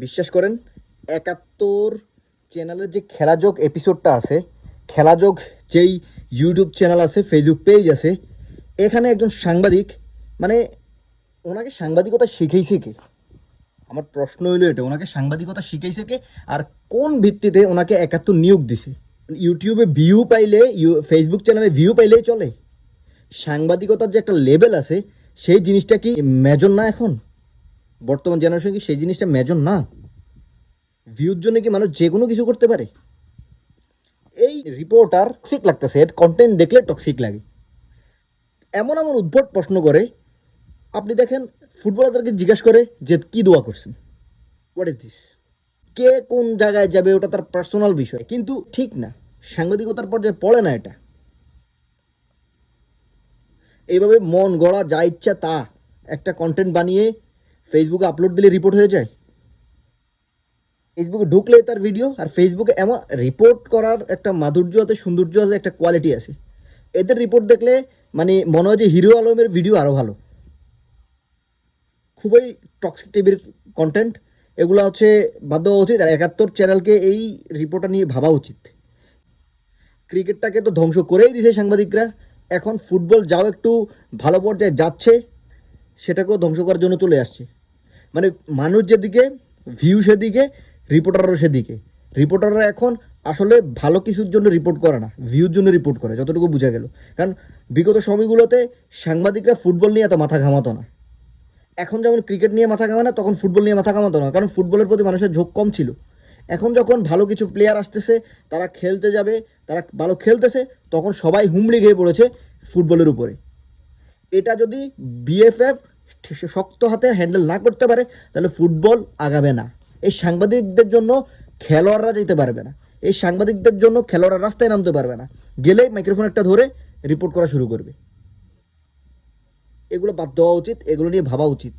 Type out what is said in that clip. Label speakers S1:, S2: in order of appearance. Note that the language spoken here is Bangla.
S1: বিশ্বাস করেন, ৭১ চ্যানেলের যে খেলাযোগ এপিসোডটা আছে, খেলাযোগ যেই ইউটিউব চ্যানেল আছে, ফেসবুক পেজ আছে, এখানে একজন সাংবাদিক, মানে ওনাকে সাংবাদিকতা শিখেইছে কে? আমার প্রশ্ন হইলো এটা, ওনাকে সাংবাদিকতা শিখেইছে কে? আর কোন ভিত্তিতে ওনাকে ৭১ নিয়োগ দিছে? ইউটিউবে ভিউ পাইলে, ফেসবুক চ্যানেলে ভিউ পাইলেই চলে? সাংবাদিকতার যে একটা লেভেল আছে, সেই জিনিসটা কি মেজর না? এখন বর্তমান জেনারেশন কি সেই জিনিসটা মেজর না? ভিউর জন্য কি মানুষ যে কোনো কিছু করতে পারে? এই রিপোর্টার টক্সিক লাগতেছে, এর কন্টেন্ট দেখলে টক্সিক লাগে। এমন এমন উদ্ভট প্রশ্ন করে। আপনি দেখেন, ফুটবলারদেরকে জিজ্ঞেস করে যে কি দোয়া করছেন, হোয়াট ইজ দিস? কে কোন জায়গায় যাবে ওটা তার পার্সোনাল বিষয়, কিন্তু ঠিক না, সাংবাদিকতার পর্যায়ে পড়ে না এটা। এইভাবে মন গড়া যা ইচ্ছা তা একটা কন্টেন্ট বানিয়ে ফেসবুকে আপলোড দিলে রিপোর্ট হয়ে যায়। ফেসবুকে ঢুকলে তার ভিডিও, আর ফেসবুকে এমন রিপোর্ট করার একটা মাধুর্য আছে, সৌন্দর্য আছে, একটা কোয়ালিটি আছে। এদের রিপোর্ট দেখলে মানে মনে হয় যে হিরো আলমের ভিডিও আরও ভালো। খুবই টক্সিক টাইপের কন্টেন্ট এগুলো হচ্ছে, বাদ দেওয়া উচিত। আর ৭১ চ্যানেলকে এই রিপোর্টটা নিয়ে ভাবা উচিত। ক্রিকেটটাকে তো ধ্বংস করেই দিছে সাংবাদিকরা, এখন ফুটবল যাও একটু ভালো পর্যায়ে যাচ্ছে, সেটাকেও ধ্বংস করার জন্য চলে আসছে। মানে মানুষ যেদিকে, ভিউ সেদিকে, রিপোর্টারও সেদিকে। রিপোর্টাররা এখন আসলে ভালো কিছুর জন্য রিপোর্ট করে না, ভিউর জন্য রিপোর্ট করে, যতটুকু বোঝা গেল। কারণ বিগত সময়গুলোতে সাংবাদিকরা ফুটবল নিয়ে এত মাথা ঘামাতো না। এখন যেমন ক্রিকেট নিয়ে মাথা ঘামে না, তখন ফুটবল নিয়ে মাথা ঘামাতো না, কারণ ফুটবলের প্রতি মানুষের ঝোঁক কম ছিল। এখন যখন ভালো কিছু প্লেয়ার আসতেছে, তারা খেলতে যাবে, তারা ভালো খেলতেছে, তখন সবাই হুমড়ি খেয়ে পড়েছে ফুটবলের উপরে। এটা যদি বিএফএফ শক্ত হাতে হ্যান্ডেল না করতে পারে, তাহলে ফুটবল আগাবে না। এই সাংবাদিকদের জন্য খেলোয়াড়রা যেতে পারবে না, এই সাংবাদিকদের জন্য খেলোয়াড়রা রাস্তায় নামতে পারবে না, গেলেই মাইক্রোফোন একটা ধরে রিপোর্ট করা শুরু করবে। এগুলো বাদ দেওয়া উচিত, এগুলো নিয়ে ভাবা উচিত।